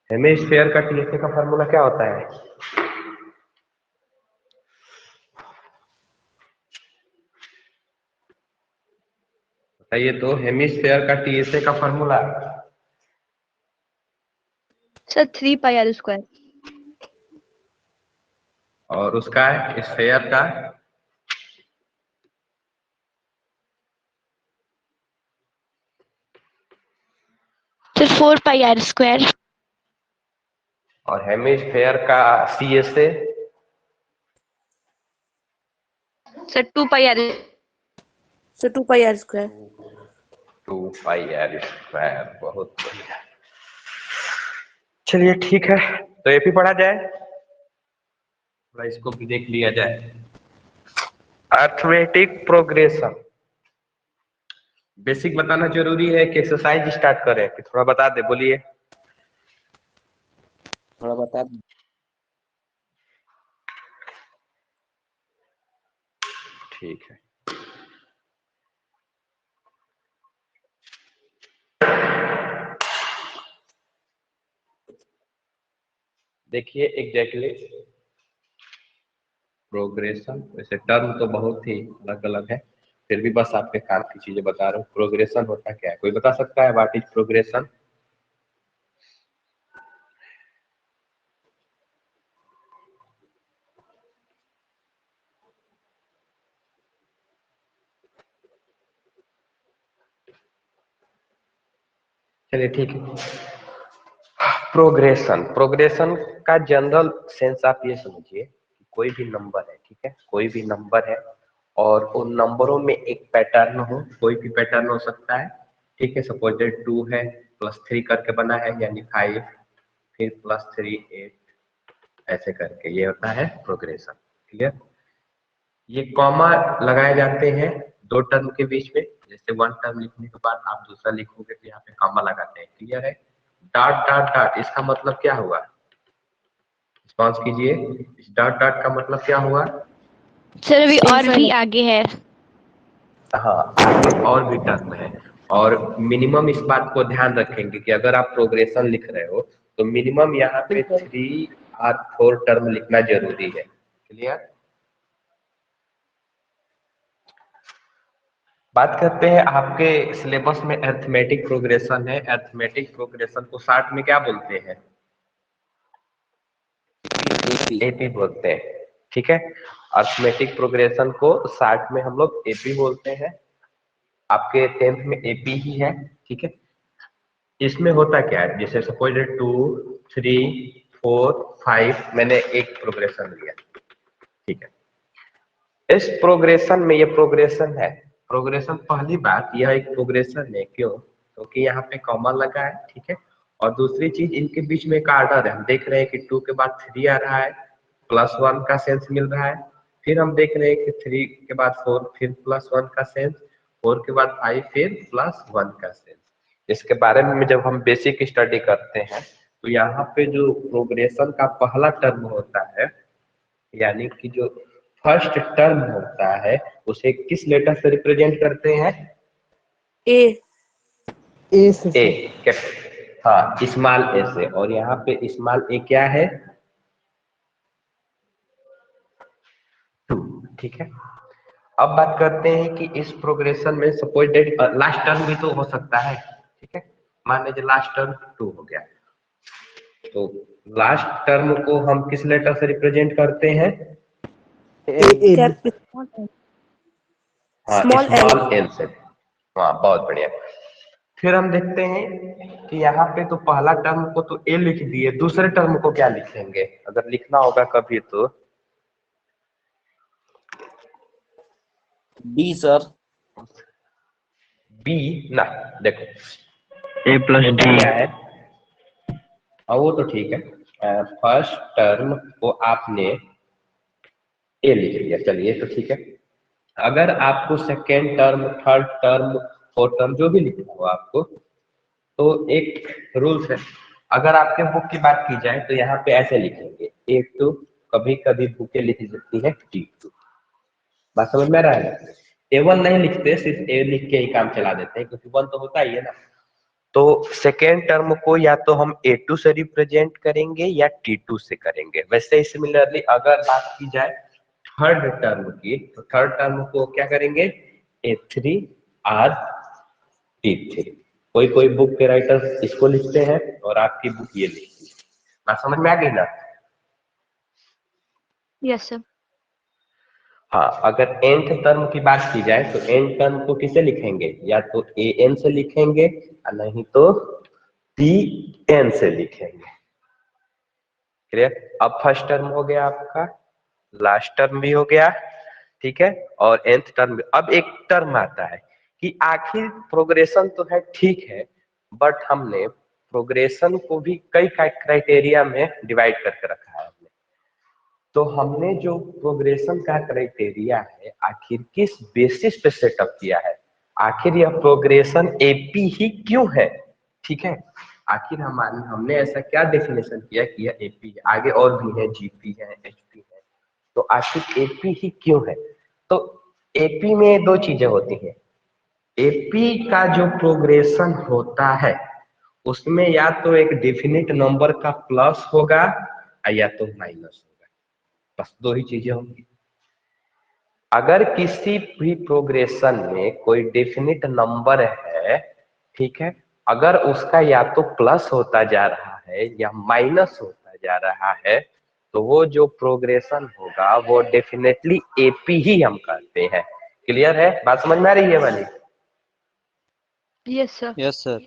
Hemisphere का TSA का formula क्या होता है? बताइए तो, हेमिस्फेयर का टीएसए का फॉर्मूला। Sir 3πr²। और उसका स्फेयर का? Sir 4πr²। और हेमिस्फेयर का CSA? Sir 2πr। Sir 2πr²। 2πr²। बहुत बढ़िया। चलिए ठीक है, तो ये भी पढ़ा जाए, थोड़ा इसको भी देख लिया जाए। अर्थमेटिक प्रोग्रेशन बेसिक बताना जरूरी है कि एक्सरसाइज स्टार्ट करें कि थोड़ा बता दे? बोलिए। थोड़ा बता दो। ठीक है। देखिए एग्जैक्टली प्रोग्रेशन, वैसे टर्म तो बहुत ही अलग अलग है, फिर भी बस आपके काम की चीजें बता रहा हूँ। प्रोग्रेशन होता क्या है, कोई बता सकता है? What is progression? चलिए ठीक है। प्रोग्रेशन, प्रोग्रेशन का जनरल सेंस आप ये समझिए कि कोई भी नंबर है, ठीक है, कोई भी नंबर है और उन नंबरों में एक पैटर्न हो, कोई भी पैटर्न हो सकता है, ठीक है। सपोजेड 2 है, +3 करके बना है, यानी 5, फिर +3 8, ऐसे करके ये होता है प्रोग्रेशन। क्लियर? ये कॉमा लगाए जाते हैं दो टर्म के बीच में, जैसे वन टर्म लिखने के बाद आप दूसरा लिखोगे तो यहाँ पे कॉमा लगाते हैं। क्लियर है? डॉट डॉट डॉट, इसका मतलब क्या हुआ? रिस्पॉन्स कीजिए। इस डॉट डॉट का मतलब क्या हुआ? सर अभी और भी आगे है। हाँ, आगे और भी टर्म है, और मिनिमम इस बात को ध्यान रखेंगे कि अगर आप प्रोग्रेशन लिख रहे हो तो मिनिमम यहाँ पे 3 और 4 टर्म लिखना जरूरी है। क्लियर? बात करते हैं, आपके सिलेबस में अरिथमेटिक प्रोग्रेशन है। अरिथमेटिक प्रोग्रेशन को शॉर्ट में क्या बोलते हैं? एपी बोलते हैं, ठीक है। अरिथमेटिक प्रोग्रेशन को शॉर्ट में हम लोग एपी बोलते हैं। आपके 10th में एपी ही है, ठीक है। इसमें होता क्या है, जैसे सपोज 2 3 4 5, मैंने एक प्रोग्रेशन लिया, ठीक है। इस प्रोग्रेशन में ये प्रोग्रेशन है। प्रोग्रेशन, पहली बात यह एक प्रोग्रेशन है, क्यों? क्योंकि यहाँ पे कॉमा लगा है, ठीक है। और दूसरी चीज, इनके बीच में एक आर्डर है। हम देख रहे हैं कि 2 के बाद 3 आ रहा है, +1 का सेंस मिल रहा है। फिर हम देख रहे हैं कि 3 के बाद 4, फिर +1 का सेंस, 4 के बाद 5, फिर +1 का सेंस। इसके बारे में जब हम बेसिक स्टडी करते हैं तो यहाँ पे जो प्रोग्रेशन का पहला टर्म होता है, यानी कि जो फर्स्ट टर्म होता है, उसे किस लेटर से रिप्रेजेंट करते हैं? ए ए। हाँ, स्मॉल ए से। और यहाँ पे स्मॉल ए क्या है? 2, ठीक है। अब बात करते हैं कि इस प्रोग्रेशन में सपोज लास्ट टर्म भी तो हो सकता है, ठीक है। मान लीजिए लास्ट टर्म 2 हो गया, तो लास्ट टर्म को हम किस लेटर से रिप्रेजेंट करते हैं? हाँ, स्मॉल एल से। हाँ, बहुत बढ़िया। फिर हम देखते हैं कि यहाँ पे तो पहला टर्म को तो ए लिख दिए, दूसरे टर्म को क्या लिखेंगे अगर लिखना होगा कभी तो? B sir. बी ना, देखो A+D क्या है, हाँ वो तो ठीक है। फर्स्ट टर्म को आपने ए लिख लिया, चलिए तो ठीक है। अगर आपको second term, third term, fourth term जो भी लिखना हो आपको, तो एक रूल्स है। अगर आपके बुक की बात की जाए तो यहाँ पे ऐसे लिखेंगे A2, कभी कभी बुकें लिखी जाती है T2। बात समझ में आ रहा है? A1 नहीं लिखते, सिर्फ ए लिख के ही काम चला देते हैं, क्योंकि 1 तो होता ही है ना। तो सेकेंड टर्म को या तो हम A2 से रिप्रेजेंट करेंगे या T2 से करेंगे। वैसे ही सिमिलरली अगर बात की जाए थर्ड टर्म की, तो थर्ड टर्म को क्या करेंगे, A3 R T3। कोई कोई बुक के राइटर इसको लिखते हैं और आपकी बुक ये लिखती है। बात समझ में आ गई ना? Yes sir. हाँ, अगर nth टर्म की बात की जाए तो n टर्म को किसे लिखेंगे, या तो an से लिखेंगे और नहीं तो tn से लिखेंगे। क्लियर? अब फर्स्ट टर्म हो गया आपका, लास्ट टर्म भी हो गया, ठीक है, और nth टर्म भी। अब एक टर्म आता है कि आखिर प्रोग्रेशन तो है, ठीक है, बट हमने प्रोग्रेशन को भी कई क्राइटेरिया में डिवाइड करके रखा है। तो हमने जो प्रोग्रेशन का क्राइटेरिया है आखिर किस बेसिस पे सेटअप किया है, आखिर यह प्रोग्रेशन एपी ही क्यों है, ठीक है, आखिर हमने ऐसा क्या डेफिनेशन किया कि यह एपी है। आगे और भी है, जीपी है, एचपी है, तो आखिर एपी ही क्यों है। तो एपी में दो चीजें होती हैं। एपी का जो प्रोग्रेशन होता है उसमें या तो एक डेफिनेट नंबर का प्लस होगा या तो माइनस होगा, बस दो ही चीजें होंगी। अगर किसी भी प्रोग्रेशन में कोई डेफिनेट नंबर है, ठीक है, अगर उसका या तो प्लस होता जा रहा है या माइनस होता जा रहा है, तो वो जो प्रोग्रेशन होगा वो डेफिनेटली एपी ही हम कहते हैं। क्लियर है? बात समझ में आ रही है वाली? Yes sir. Yes sir.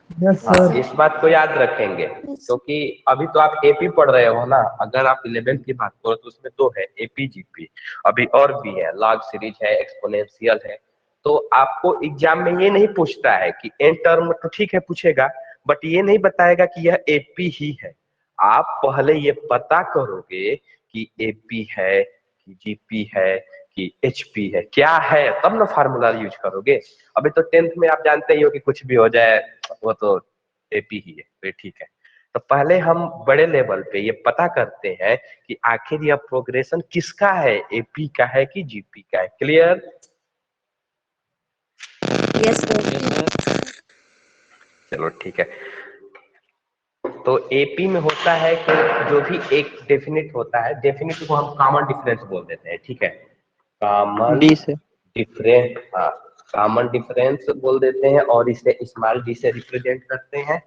हाँ, इस बात को याद रखेंगे क्योंकि अभी तो आप एपी पढ़ रहे हो ना। अगर आप 11th की बात करो तो उसमें दो है, एपी जीपी, अभी और भी है, लॉग सीरीज है, एक्सपोनेंशियल है। तो आपको एग्जाम में ये नहीं पूछता है कि एन टर्म, तो ठीक है पूछेगा, बट ये नहीं बताएगा कि यह एपी ही है। आप पहले ये पता करोगे कि एपी है कि जीपी है कि एचपी है, क्या है, तब ना फार्मूला यूज करोगे। अभी तो 10th में आप जानते ही हो कि कुछ भी हो जाए वो तो एपी ही है, तो ठीक है। तो पहले हम बड़े लेवल पे ये पता करते हैं कि आखिर यह प्रोग्रेशन किसका है, एपी का है कि जीपी का है। क्लियर? Yes sir. चलो ठीक है। तो एपी में होता है कि जो भी एक डेफिनेट होता है, डेफिनेट को हम कॉमन डिफरेंस बोल देते हैं, ठीक है, कॉमन डी से। डिफरेंस, हाँ, कॉमन डिफरेंस बोल देते हैं और इसे स्मॉल डी से रिप्रेजेंट करते हैं।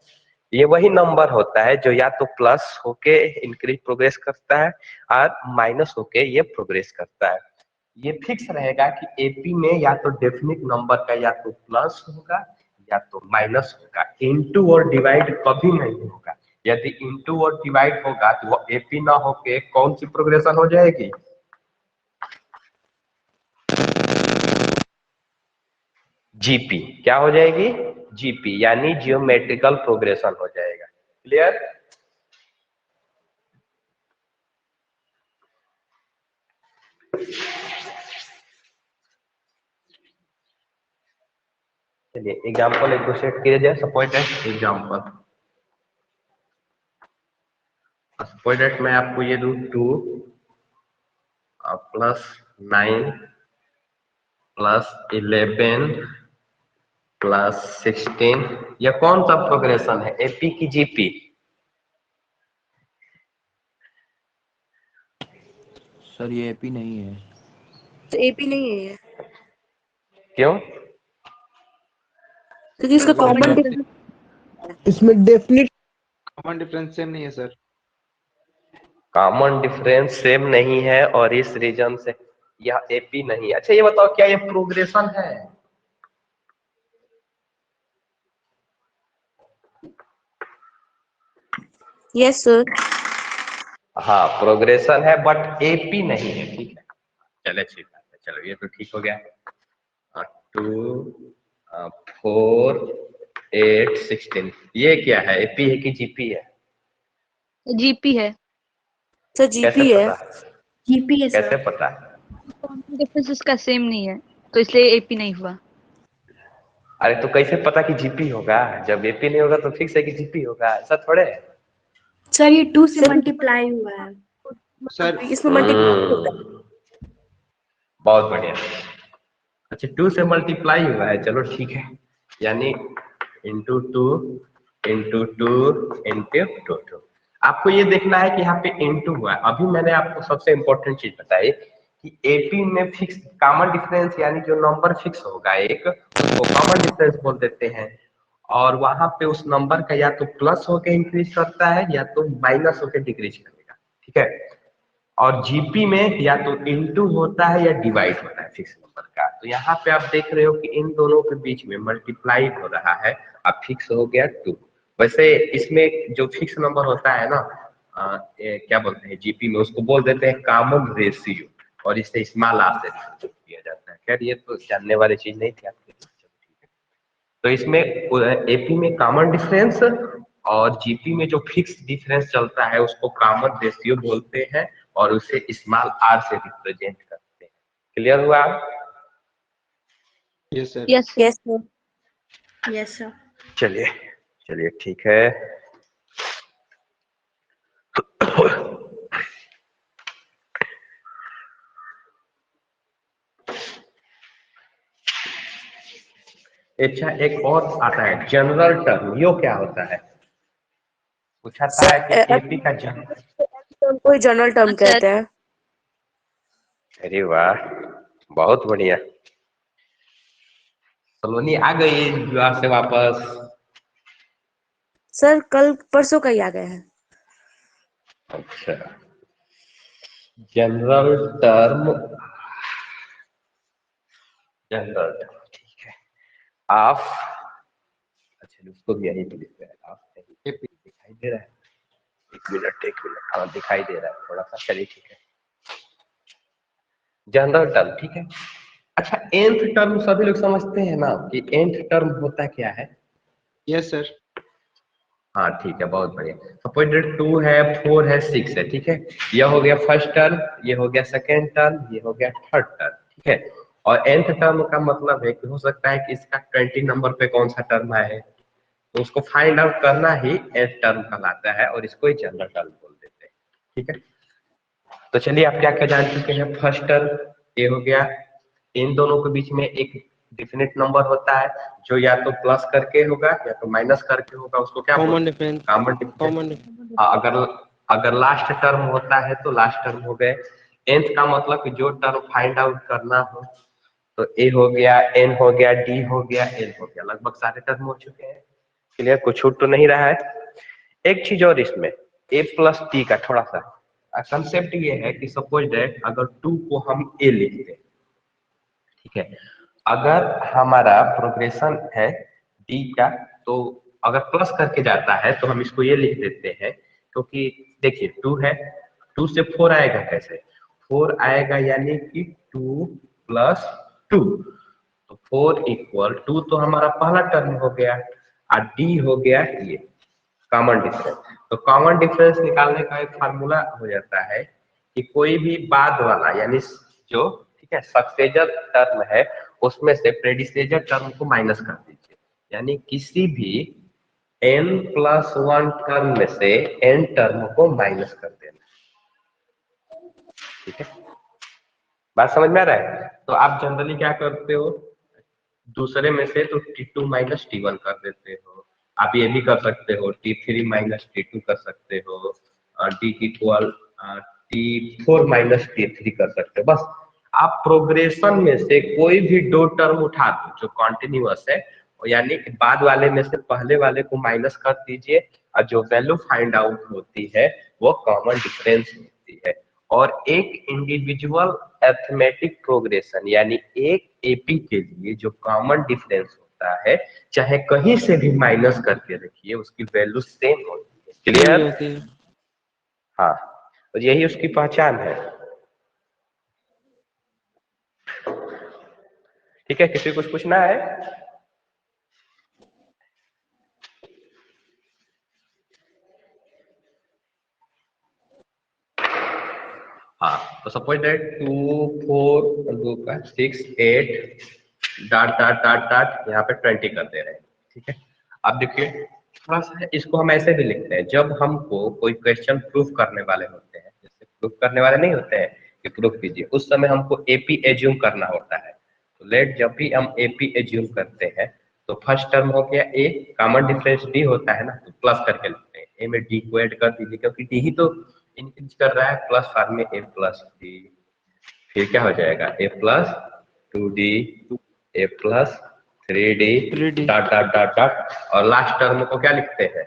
ये वही नंबर होता है जो या तो प्लस होके इंक्रीज प्रोग्रेस करता है और माइनस होके ये प्रोग्रेस करता है। ये फिक्स रहेगा कि एपी में या तो डेफिनिट नंबर का या तो प्लस होगा या तो माइनस होगा, इनटू और डिवाइड कभी नहीं होगा। यदि इनटू और डिवाइड होगा तो वो एपी ना होके कौन सी प्रोग्रेशन हो जाएगी, जीपी। क्या हो जाएगी? जीपी, यानी जियोमेट्रिकल प्रोग्रेशन हो जाएगा। क्लियर? चलिए एग्जाम्पल एक दो सेट किया जाए। सपोज एग्जाम्पल, सपोज दैट मैं आपको ये दूं 2 प्लस 9 प्लस 11 प्लस 16, यह कौन सा प्रोग्रेशन है, एपी की जीपी? सर ये एपी नहीं है। तो एपी नहीं है ये, क्यों? क्योंकि इसका कॉमन डिफरेंस इसमें डेफिनेट कॉमन डिफरेंस सेम नहीं है सर। कॉमन डिफरेंस सेम नहीं है और इस रीजन से यह एपी नहीं है। अच्छा ये बताओ, क्या यह प्रोग्रेशन है? Yes sir. हाँ प्रोग्रेशन है बट एपी नहीं है, ठीक है। चले ठीक है, चलो ये तो ठीक हो गया। 2 4 8 16, ये क्या है, एपी है कि जीपी है? जीपी है। सर कैसे जीपी है। पता? जीपी है कैसे सर। पता? डिफरेंस इसका सेम नहीं है तो इसलिए एपी नहीं हुआ। अरे तो कैसे पता कि जीपी होगा? जब एपी नहीं होगा तो फिक्स है कि जीपी होगा, ऐसा थोड़े है। सर ये 2 से मल्टीप्लाई हुआ है। सर इसमें मल्टीप्लाई होता है। बहुत बढ़िया। अच्छा 2 से मल्टीप्लाई हुआ है, चलो ठीक है, यानी into two into two into two two. आपको ये देखना है कि यहाँ पे इंटू हुआ है। अभी मैंने आपको सबसे इंपॉर्टेंट चीज बताई कि एपी में फिक्स कॉमन डिफरेंस यानी जो नंबर फिक्स होगा एक, उसको कॉमन डिफरेंस बोल देते हैं। और वहां पे उस नंबर का या तो प्लस होके इंक्रीज करता है या तो माइनस होके डिक्रीज करेगा, ठीक है। और जीपी में या तो इंटू होता है या डिवाइड होता है फिक्स नंबर का। तो यहाँ पे आप देख रहे हो कि इन दोनों के बीच में मल्टीप्लाई हो रहा है, अब फिक्स हो गया 2। वैसे इसमें जो फिक्स नंबर होता है ना, क्या बोलते हैं जीपी में, उसको बोल देते हैं कॉमन रेशियो, और इसे स्मॉल आर से रिप्रेजेंट किया जाता है। खैर ये तो जानने वाली चीज नहीं थी आपके लिए, ठीक है। तो इसमें एपी में कॉमन डिफरेंस और जीपी में जो फिक्स डिफरेंस चलता है उसको कॉमन रेशियो बोलते हैं और उसे स्मॉल आर से रिप्रेजेंट करते हैं। क्लियर हुआ? Yes sir. Yes sir. Yes, sir. Yes, sir. चलिए चलिए ठीक है। अच्छा, एक और आता है जनरल टर्म। यो क्या होता है? पूछा था कि एपी का जनरल। टर्म को जनरल टर्म अच्छा। कहते हैं। अरे वाह, बहुत बढ़िया। सलोनी आ गई विवाह से वापस। सर कल परसों का ही आ गए हैं। अच्छा, जनरल टर्म, जनरल टर्म, ठीक है। आप, अच्छा उसको भी यहीं पे लिखते हैं आप, दिखाई दे रहा है? एक मिनट, हाँ दिखाई दे रहा है थोड़ा सा, चलिए ठीक है। जनरल टर्म, ठीक है। अच्छा, nth टर्म सभी लोग समझते हैं ना कि nth टर्म होता क्या है? Yes sir. हाँ ठीक है, बहुत बढ़िया। सपोज 2 है, 4 है, 6 है, ठीक है। यह हो गया फर्स्ट टर्म, ये हो गया सेकेंड टर्म, ये हो गया थर्ड टर्म, ठीक है। और nth टर्म का मतलब है कि हो सकता है कि इसका 20 नंबर पे कौन सा टर्म आया है, तो उसको फाइंड आउट करना ही nth टर्म कहलाता है और इसको ही जनरल टर्म बोल देते हैं, ठीक है। तो चलिए आप क्या क्या जान चुके हैं। फर्स्ट टर्म ये हो गया, इन दोनों के बीच में एक डिफिनिट नंबर होता है जो या तो प्लस करके होगा या तो माइनस करके होगा, उसको क्या कॉमन बोलते डिफरेंस। हैं? Common difference. अगर अगर लास्ट टर्म होता है तो लास्ट टर्म हो गए। nth का मतलब कि जो टर्म फाइंड आउट करना हो, तो ए हो गया, एन हो गया, डी हो गया, एल हो गया, लगभग सारे टर्म हो चुके हैं। क्लियर? कुछ छूट तो नहीं रहा है? एक चीज और इसमें, ए प्लस टी का थोड़ा सा कंसेप्ट ये है कि सपोज दैट अगर 2 को हम ए लिखते हैं, ठीक है। अगर हमारा प्रोग्रेशन है डी का, तो अगर प्लस करके जाता है तो हम इसको ये लिख देते हैं, क्योंकि देखिए 2 है, 2 से 4 आएगा कैसे? 4 आएगा यानी कि 2 प्लस 2, तो 4 इक्वल 2 तो हमारा पहला टर्म हो गया और डी हो गया ये कॉमन डिफरेंस। तो कॉमन डिफरेंस निकालने का एक फार्मूला हो जाता है कि कोई भी बाद वाला यानी जो, ठीक है, सक्सेसर टर्म है उसमें से प्रेडिसेसर टर्म को माइनस कर दीजिए, यानी किसी भी n+1 टर्म में से n टर्म को माइनस कर देना, ठीक है। बात समझ में आ रहा है? तो आप जनरली क्या करते हो, दूसरे में से तो t2 माइनस t1 कर देते हो। आप ये भी कर सकते हो t3 माइनस t2 कर सकते हो, d equal t4 minus t3 कर सकते हो। बस आप प्रोग्रेशन में से कोई भी 2 टर्म उठा दो जो कॉन्टिन्यूअस है, यानी कि बाद वाले में से पहले वाले को माइनस कर दीजिए और जो वैल्यू फाइंड आउट होती है वो कॉमन डिफरेंस होती है। और एक इंडिविजुअल अरिथमेटिक प्रोग्रेशन यानी एक एपी के लिए जो कॉमन डिफरेंस होता है, चाहे कहीं से भी माइनस करके रखिए उसकी वैल्यू सेम होती है। क्लियर? हाँ, और यही उसकी पहचान है। ठीक है, किसी को कुछ पूछना है? हाँ, तो सपोज दैट 2 4 2 का 6 8 डॉट डॉट डॉट डॉट यहाँ पे 20 कर दे रहे हैं, ठीक है। अब देखिए थोड़ा सा इसको हम ऐसे भी लिखते हैं, जब हमको कोई क्वेश्चन प्रूफ करने वाले होते हैं, जैसे प्रूफ करने वाले नहीं होते हैं कि प्रूफ कीजिए, उस समय हमको एपी एज्यूम करना होता है। तो लेट जब भी हम एपी एज्यूम करते हैं तो फर्स्ट टर्म हो गया ए, कॉमन डिफरेंस डी होता है ना, तो प्लस करके लिखते हैं। ए में डी को ऐड कर दीजिए क्योंकि डी ही तो इंक्रीज कर रहा है, प्लस फॉर्म में ए प्लस डी, फिर क्या हो जाएगा a plus 2d, a plus 3d, 3D dot dot dot dot, और लास्ट टर्म को क्या लिखते हैं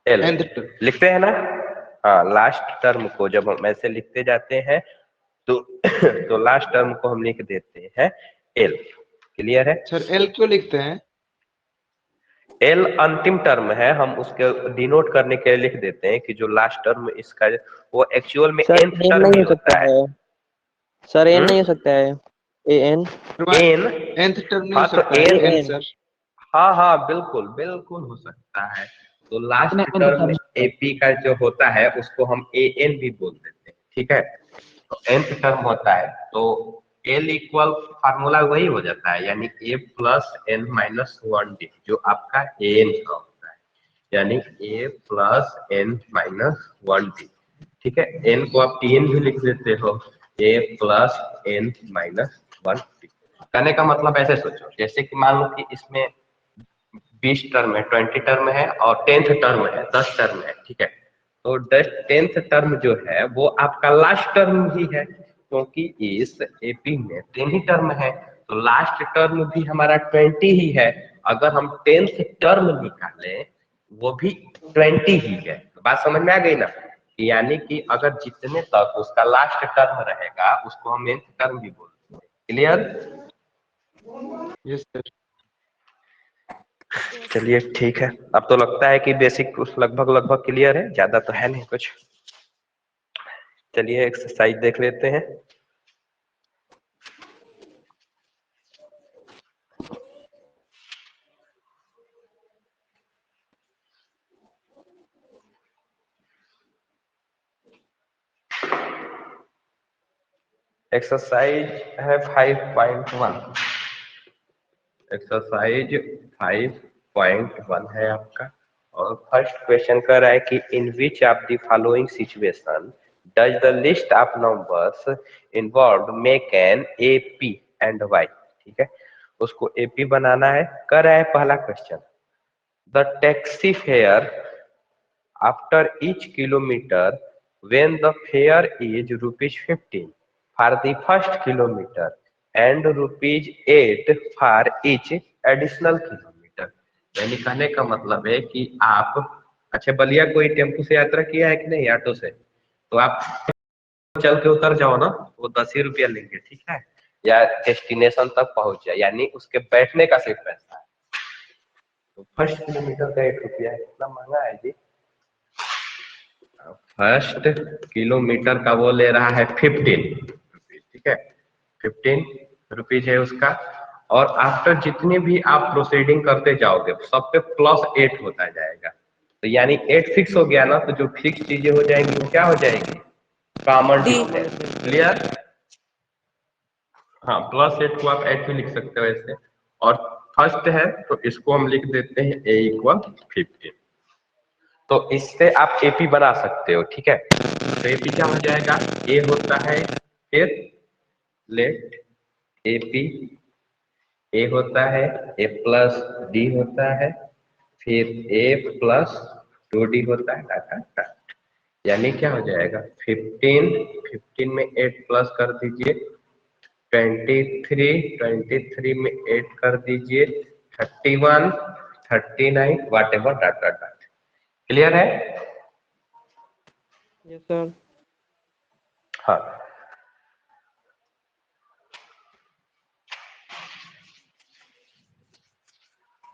एल nth term. लिखते हैं ना। हाँ, लास्ट टर्म को जब हम ऐसे लिखते जाते हैं तो तो लास्ट टर्म को हम लिख देते हैं एल। क्लियर है? सर एल क्यों लिखते हैं? एल अंतिम टर्म है, हम उसके डिनोट करने के लिए लिख देते हैं कि जो लास्ट टर्म इसका वो एक्चुअल में सर nth एन टर्म नहीं ही हो होता सकता है। है सर एन हम्म? नहीं हो सकता है A N N, nth term नहीं हाँ हो तो सकता है एन, n सर. हाँ हाँ बिल्कुल बिल्कुल हो सकता है। तो लास्ट टर्म एपी का जो होता है उसको हम ए एन भी बोल देते हैं, ठीक है। तो nth टर्म होता है तो एल इक्वल फार्मूला वही हो जाता है, यानी ए प्लस एन माइनस 1d जो आपका एन का होता है, यानी ए प्लस एन माइनस 1d, ठीक है। एन को आप टीएन भी लिख देते हो, ए प्लस एन माइनस 1d। कहने का मतलब ऐसे सोचो, जैसे कि मान लो कि इसमें 20 टर्म है, 20 टर्म है और 10th टर्म है, 10 टर्म है, ठीक है। तो 10th टर्म जो है वो आपका लास्ट टर्म ही है, क्योंकि इस एपी में 10 ही टर्म है, तो लास्ट टर्म भी हमारा 20 ही है। अगर हम 10th टर्म निकालें वो भी 20 ही है। तो बात समझ में आ गई ना? यानी कि अगर जितने तक उसका लास्ट टर्म रहेगा उसको हम nth टर्म भी बोलते हैं। क्लियर? Yes sir. चलिए ठीक है, अब तो लगता है कि बेसिक कुछ लगभग लगभग क्लियर है, ज्यादा तो है नहीं कुछ। चलिए एक्सरसाइज देख लेते हैं। एक्सरसाइज है 5.1, एक्सरसाइज 5.1 है आपका, और फर्स्ट क्वेश्चन कर रहा है कि in which of the following situation does the list of numbers involved make an AP and why, ठीक है। उसको एपी बनाना है। कर रहा है पहला question, the taxi fare after each kilometre when the fare is ₹15 for the first kilometer and ₹8 for each additional kilometer। यानी कहने का मतलब है कि आप, अच्छा बलिया कोई टेम्पो से यात्रा किया है कि नहीं, ऑटो से? तो आप चल के उतर जाओ ना, वो 10 ही रुपया लेंगे, ठीक है, या डेस्टिनेशन तक पहुंच जाए, यानी उसके बैठने का सिर्फ पैसा है। तो फर्स्ट किलोमीटर का 8 रुपया है, कितना महंगा है जी। फर्स्ट किलोमीटर का वो ले रहा है 15 रुपीज, ठीक है, 15 रुपीज है उसका। और आफ्टर जितने भी आप प्रोसीडिंग करते जाओगे सब पे +8 होता जाएगा, तो यानी 8 फिक्स हो गया ना, तो जो फिक्स चीजें हो जाएंगी वो क्या हो जाएगी, कॉमन डिफरेंस। क्लियर? हाँ, +8 को आप ऐसे लिख सकते हो ऐसे, और फर्स्ट है तो इसको हम लिख देते हैं a इक्वल 15। तो इससे आप एपी बना सकते हो, ठीक है। तो एपी क्या हो जाएगा, ए होता है, फिर लेट एपी ए होता है, ए प्लस डी होता है, फिर ए प्लस 2d होता है, डाटा डाट, यानी क्या हो जाएगा 15 में 8 प्लस कर दीजिए 23 में 8 कर दीजिए 31 39 वाट एवर डाटा डाट। क्लियर है? Yes sir. हाँ,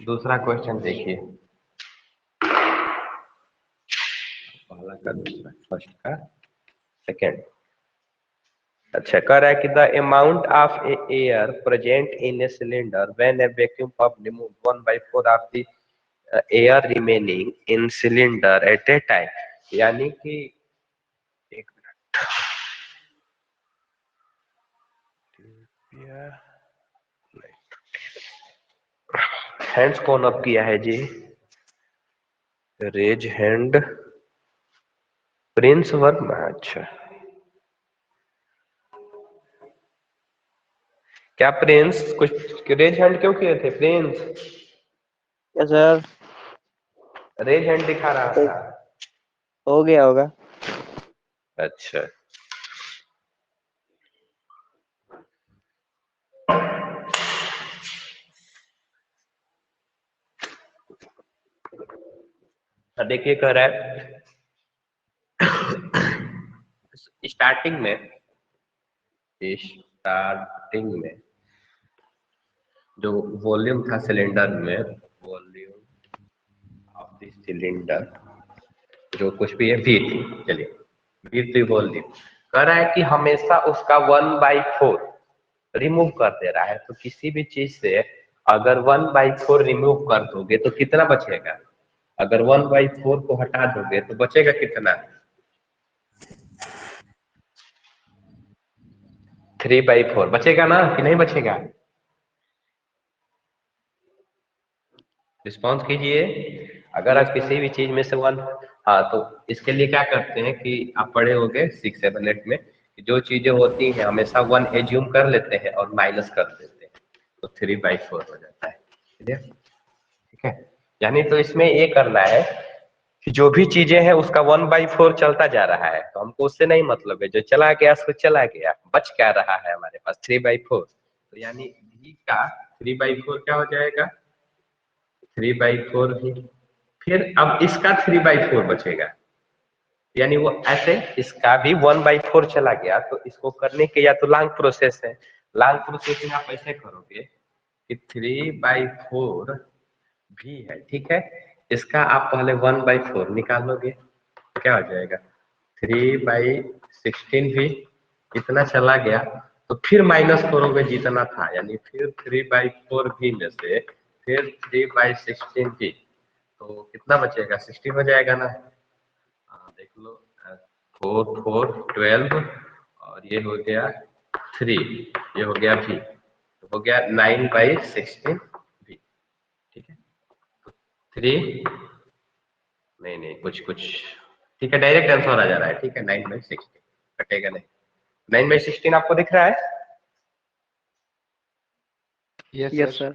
दूसरा क्वेश्चन देखिए, पहला का दूसरा, फर्स्ट का सेकंड। अच्छा, कह रहा है कि the amount of air present in a cylinder when a vacuum pump remove 1/4 of the air remaining in cylinder at a time. यानी कि एक मिनट, हैंड्स कौन अप किया है जी? Raise hand Prince Verma. अच्छा, क्या प्रिंस कुछ रेज हैंड क्यों किए थे Prince? Yes sir, raise hand दिखा रहा था। हो गया होगा। अच्छा देखिए कह रहा है स्टार्टिंग में जो वॉल्यूम था सिलेंडर में, वॉल्यूम ऑफ द सिलेंडर जो कुछ भी है वी थी, चलिए वी थी वॉल्यूम, कह रहा है कि हमेशा उसका 1/4 रिमूव कर दे रहा है। तो किसी भी चीज से अगर 1/4 रिमूव कर दोगे तो कितना बचेगा? अगर 1/4 को हटा दोगे तो बचेगा कितना? 3/4 बचेगा ना कि नहीं बचेगा? रिस्पॉन्स कीजिए। अगर आप किसी भी चीज में से हाँ, तो इसके लिए क्या करते हैं कि आप पढ़े होंगे 6, 7, 8 में, जो चीजें होती हैं हमेशा 1 एज्यूम कर लेते हैं और माइनस कर देते हैं, तो 3/4 हो जाता है। ठीक है, यानी तो इसमें ये करना है कि जो भी चीजें हैं उसका 1/4 चलता जा रहा है, तो हमको उससे नहीं मतलब है, जो चला गया सो चला गया, बच क्या रहा है हमारे पास 3/4। तो यानी v का 3/4 क्या हो जाएगा? 3/4 भी। फिर अब इसका 3/4 बचेगा, यानी वो ऐसे इसका भी 1/4 चला गया। तो इसको करने के या तो लॉन्ग प्रोसेस है, लॉन्ग प्रोसेस में आप ऐसे करोगे कि 3/4 भी है, ठीक है, इसका आप पहले 1/4 निकालोगे, क्या हो जाएगा? 3/16 भी इतना चला गया, तो फिर माइनस करोगे जितना था, यानी फिर 3/4 भी में से फिर 3/16 भी, तो कितना बचेगा? 16 हो जाएगा ना। देख लो, 4, 4, 12 और ये हो गया 3, ये हो गया भी, तो हो गया 9/16 भी। ठीक है, 3 नहीं कुछ ठीक है, डायरेक्ट आंसर आ जा रहा है। ठीक है, 9/16 कटेगा नहीं। 9/16 आपको दिख रहा है? Yes sir.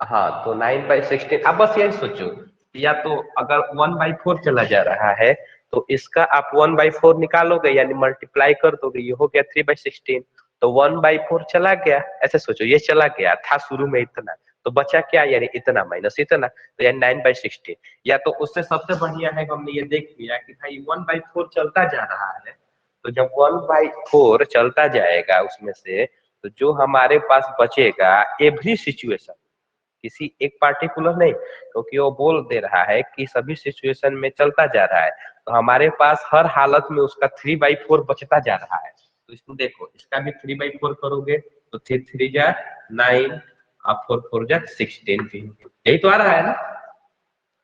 हाँ, तो 9/16 आप बस यही सोचो, या तो अगर 1/4 चला जा रहा है तो इसका आप 1/4 निकालोगे, यानी मल्टीप्लाई कर दोगे, ये हो गया 3/16। तो 1/4 चला गया, ऐसे सोचो, ये चला गया था शुरू में इतना, तो बचा क्या? यानी इतना माइनस इतना, तो यानी 9/16। या तो उससे सबसे बढ़िया है, हमने ये देख लिया कि भाई 1/4 चलता जा रहा है, तो जब 1/4 चलता जाएगा उसमें से, तो जो हमारे पास बचेगा एवरी सिचुएशन, किसी एक पार्टिकुलर नहीं, क्योंकि वो बोल दे रहा है कि सभी सिचुएशन में चलता जा रहा है, तो हमारे पास हर हालत में उसका 3/4 बचता जा रहा है। तो इसको देखो, इसका भी 3/4 करोगे तो 3 3 जा 9 और 4 4 जा 16 भी, यही तो आ रहा है ना।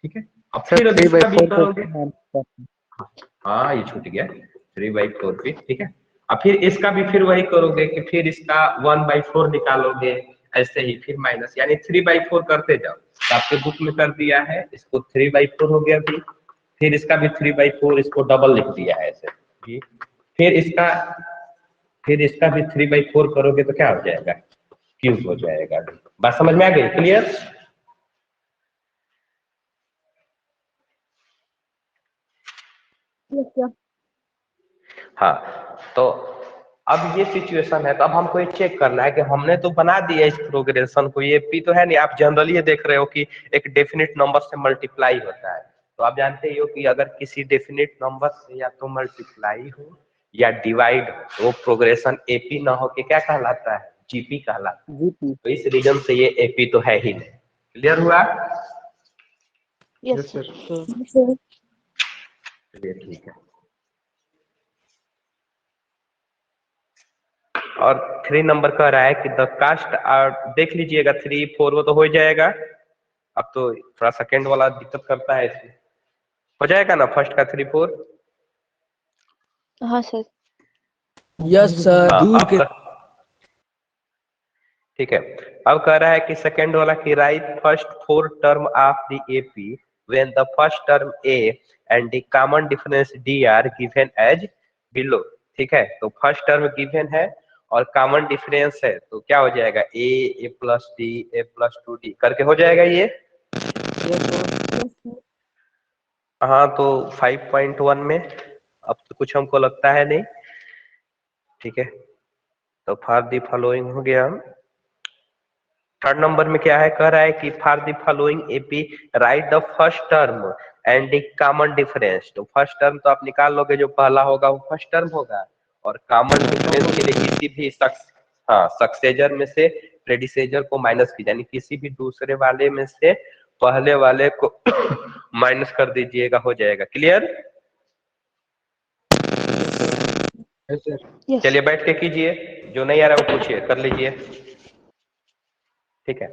ठीक है, अब फिर अभी इसका भी करोगे, हाँ ये छूट गया 3/4 भी। ठीक है, अब फिर इसका भी फिर वही करोगे कि फिर इसका 1/4 निकालोगे, ऐसे ही फिर माइनस, यानी 3/4 करते जाओ। तो आपके बुक में कर दिया है, इसको 3/4 हो गया भी, फिर इसका भी 3/4, इसको डबल लिख दिया है ऐसे भी, फिर इसका भी 3/4 करोगे तो क्या हो जाएगा? क्यूब हो जाएगा। बात समझ में आ गई? क्लियर? हाँ, तो अब ये सिचुएशन है, तो अब हमको ये चेक करना है कि हमने तो बना दिया इस प्रोग्रेशन को, ये पी तो है नहीं, आप जनरली ये देख रहे हो कि एक डेफिनेट नंबर से मल्टीप्लाई होता है। तो आप जानते ही हो कि अगर किसी डेफिनेट नंबर से या तो मल्टीप्लाई हो या डिवाइड हो, तो वो प्रोग्रेशन एपी ना हो के क्या कहलाता है? जीपी कहलाता है। तो इस रीजन से ये एपी तो है ही नहीं। क्लियर हुआ? Yes sir. चलिए ठीक है। और 3 नंबर कह रहा है कि द कास्ट, और देख लीजिएगा 3 4 वो तो हो जाएगा। अब तो थोड़ा सेकंड वाला दिक्कत करता है, इसमें हो जाएगा ना फर्स्ट का 3 4? हाँ सर। यस सर, दूर के ठीक है, अब कह रहा है कि सेकंड वाला कि write first 4 term of the AP when the first term a and the common difference d are given as below. ठीक है, तो फर्स्ट टर्म गिवन है और कॉमन डिफरेंस है तो क्या हो जाएगा a plus D a plus 2d करके हो जाएगा ये। हाँ तो 5.1 में अब तो कुछ हमको लगता है नहीं, ठीक है। तो फॉर दी फॉलोइंग हो गया। थर्ड नंबर में क्या है, कह रहा है कि for the following AP right the first term and the common difference. तो फर्स्ट टर्म तो आप निकाल लोगे, जो पहला होगा वो फर्स्ट टर्म होगा, और कॉमन डिफरेंस के लिए किसी भी सक्सेसर में से प्रेडिसेसर को माइनस की, यानी किसी भी दूसरे वाले में से पहले वाले को माइनस कर दीजिएगा, हो जाएगा। क्लियर? Yes sir. Yes. चलिए बैठ के कीजिए, जो नहीं आ रहा वो पूछिए, कर लीजिए, ठीक है।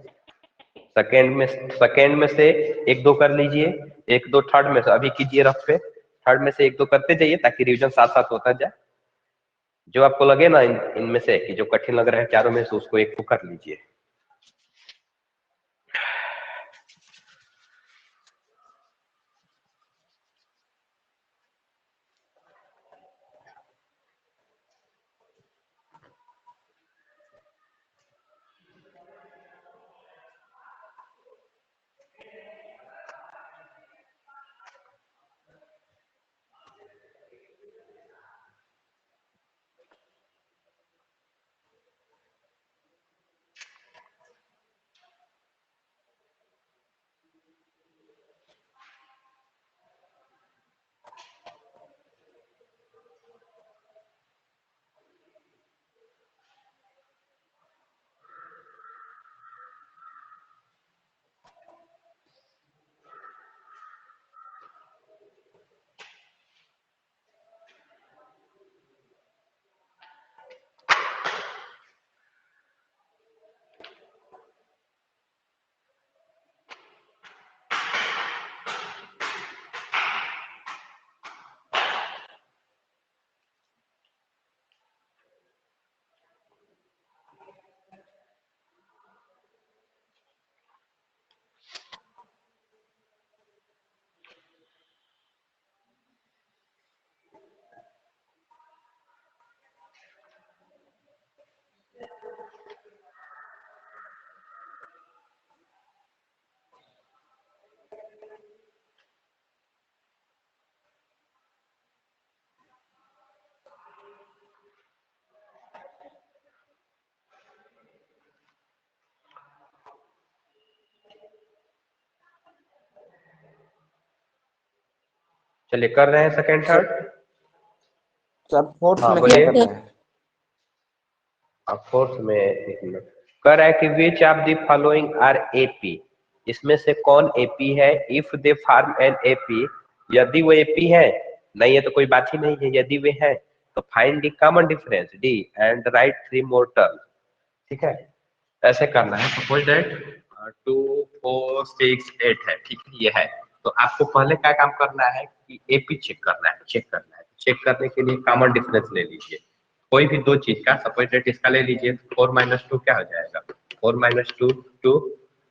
सेकेंड में से एक दो कर लीजिए, एक दो थर्ड में से अभी कीजिए रफ पे, थर्ड में से एक दो करते जाइए ताकि रिवीजन साथ साथ होता जाए। जो आपको लगे ना इनमें से कि जो कठिन लग रहा है चारों में से, उसको एक को कर लीजिए। चलिए कर रहे हैं सेकेंड थर्ड। सर फोर्थ हाँ में क्या बोलिए। करना है? अब फोर्थ में एक मिनट, कह रहा है कि which of the following are AP, इसमें से कौन एपी है। If they form an AP, यदि वो एपी है, नहीं है तो कोई बात ही नहीं है, यदि वे हैं तो find the common difference D and right 3 more term, ठीक है। ऐसे करना है। सपोज दैट 2 4 6 8 है, ठीक है, ये है। तो आपको पहले क्या काम करना है कि एपी चेक करना है, चेक करने के लिए कॉमन डिफरेंस ले लीजिए कोई भी दो चीज का। सपोज दैट इसका ले लीजिए 4 - 2 क्या हो जाएगा, 4 - 2 2,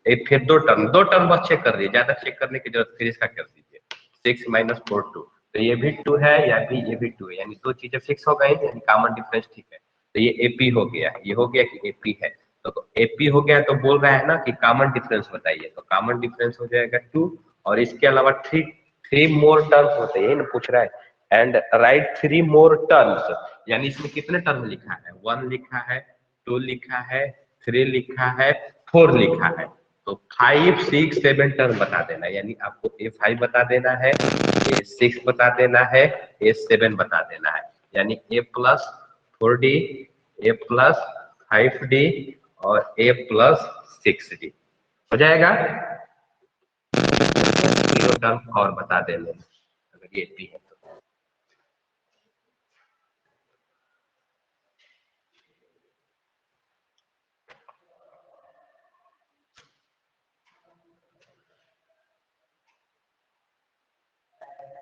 एक फिर दो टर्म बस चेक कर दीजिए, ज्यादा चेक करने की जरूरत, फिर इसका कर दीजिए 6 - 4 2। तो ये भी 2 है या ये भी 2 है, यानी दो चीजें फिक्स हो गई, यानी कॉमन डिफरेंस ठीक है। तो ये एपी हो गया, ये हो गया कि एपी है। तो एपी हो गया तो बोल रहा है ना कि कॉमन डिफरेंस बताइए, तो कॉमन डिफरेंस हो जाएगा 2, और इसके अलावा 3 मोर टर्म्स होते हैं, ना पूछ रहा है। एंड राइट 3 मोर टर्म्स, यानी इसमें कितने टर्म लिखा है, 1 लिखा है, 2 लिखा है, 3 लिखा है, 4 लिखा है। तो 5 6 7 टर्म बता देना, यानी आपको A5 बता देना है, A6 बता देना है, A7 बता देना है, यानी A+4D, A+5D और A+6D हो जाएगा। टर्म और बता देना अगर ये P है तो।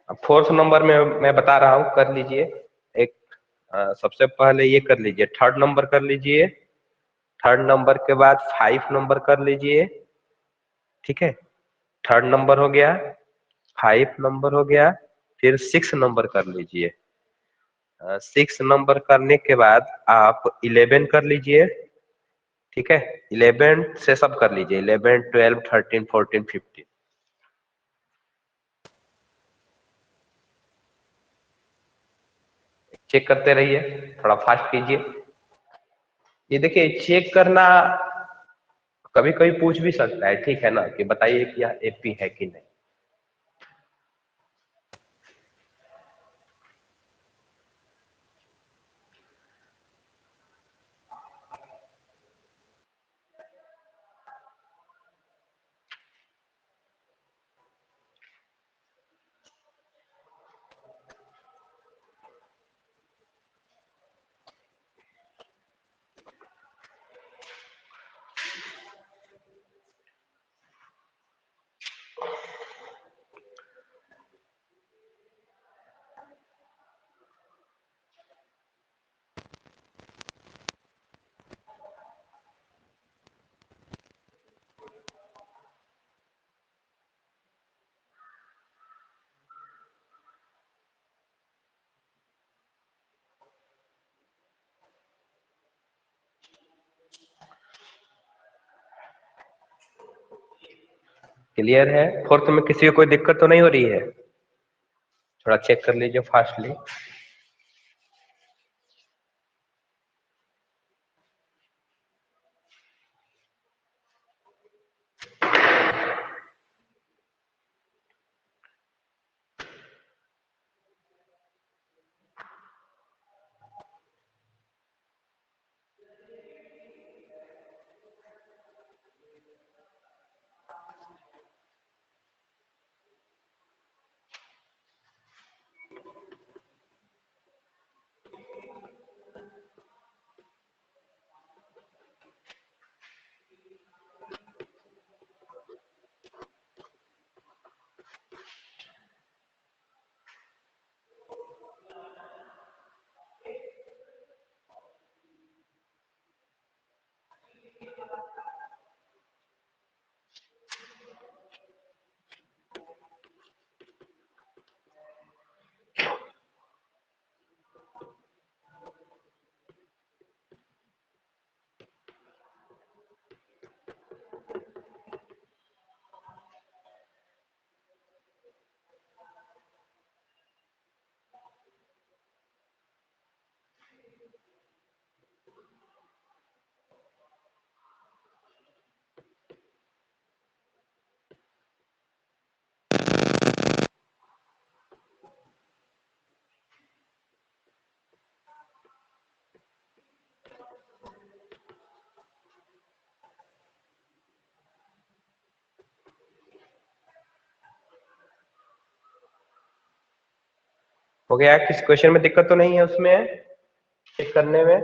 अब फोर्थ नंबर में मैं बता रहा हूं, कर लीजिए। एक सबसे पहले ये कर लीजिए, थर्ड नंबर कर लीजिए, थर्ड नंबर के बाद 5 नंबर कर लीजिए, ठीक है। थर्ड नंबर हो गया, 5 नंबर हो गया, फिर 6 नंबर कर लीजिए। 6 नंबर करने के बाद आप 11 कर लीजिए, ठीक है। 11 से सब कर लीजिए, 11 12 13 14 15। चेक करते रहिए, थोड़ा फास्ट कीजिए। ये देखिए चेक करना कभी कभी पूछ भी सकता है, ठीक है ना, कि बताइए कि यह एपी है कि नहीं। क्लियर है? फोर्थ में किसी को कोई दिक्कत तो नहीं हो रही है? थोड़ा चेक कर लीजिए फास्टली। हो गया? किस क्वेश्चन में दिक्कत तो नहीं है उसमें चेक करने में?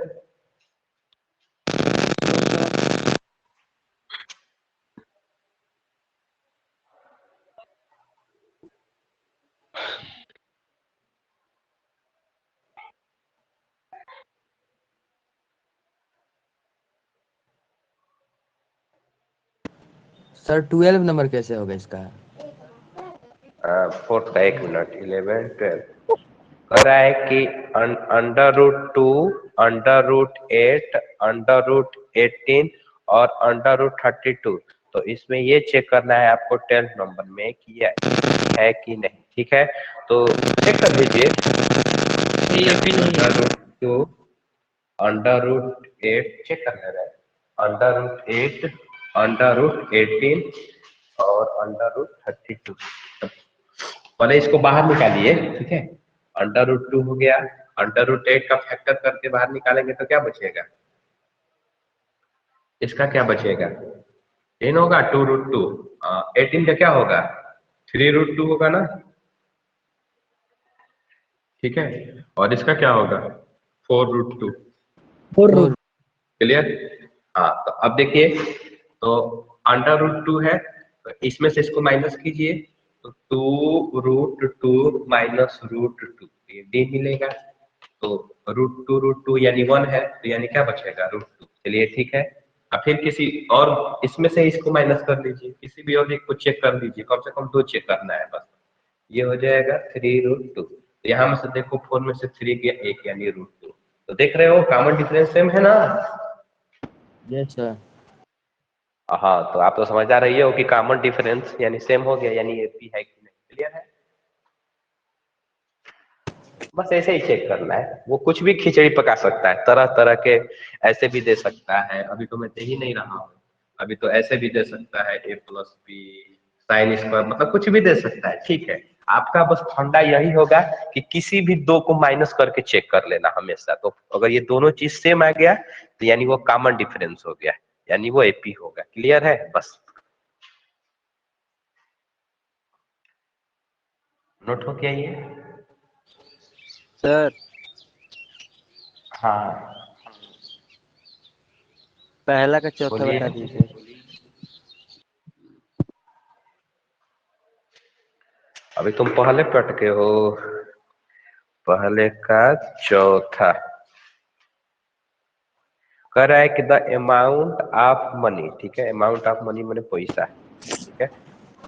सर 12 नंबर कैसे होगा इसका? फोर्थ का 1 मिनट, 11 12 कह रहा है कि √2 √8 √18 और √32। तो इसमें ये चेक करना है आपको 12 नंबर में कि ये है कि नहीं, ठीक है। तो चेक कर लीजिए, √2 √8 चेक कर ले रहे हैं, √8 √18 और √32। पहले इसको बाहर निकालिए, ठीक है। √2 हो गया, √8 का फैक्टर करके बाहर निकालेंगे तो क्या बचेगा? इसका क्या बचेगा? 10 होगा, 2√2। 18 का क्या होगा? 3√2 होगा ना, ठीक है। और इसका क्या होगा? 4√2। Four clear? हाँ, तो अब देखिए, तो √2 है, तो इसमें से इसको माइनस कीजिए, तो 2√2 माइनस √2 ये d मिलेगा। तो √2 यानी 1 है, तो यानी क्या बचेगा? √2। चलिए ठीक है। अब फिर किसी और इसमें से इसको माइनस कर लीजिए, किसी भी और एक को चेक कर लीजिए, कम से कम 2 चेक करना है बस। ये हो जाएगा 3√2। तो यहाँ में से देखो 4 में से 3 गया 1 यानी √2। तो देख रहे हो कॉमन डिफरेंस सेम है ना। Yes sir. हाँ तो आप तो समझ आ रही हो कि कॉमन डिफरेंस यानी सेम हो गया, यानी एपी है कि नहीं। क्लियर है। बस ऐसे ही चेक करना है। वो कुछ भी खिचड़ी पका सकता है, तरह तरह के ऐसे भी दे सकता है। अभी तो मैं दे ही नहीं रहा हूँ। अभी तो ऐसे भी दे सकता है a+b sin स्क्वायर, मतलब कुछ भी दे सकता है। ठीक है, आपका बस फंडा यही होगा कि किसी भी दो को माइनस करके चेक कर लेना हमेशा। तो अगर ये दोनों चीज सेम आ गया तो यानी वो कॉमन डिफरेंस हो गया, यानी वो एपी होगा। क्लियर है। बस नोट हो गया ये। सर हाँ पहला का चौथा बोलिए। बता दीजिए। अभी तुम पहले पट के हो, पहले का चौथा कह रहा है कि द अमाउंट ऑफ मनी। ठीक है, अमाउंट ऑफ मनी मैंने पैसा। ठीक है,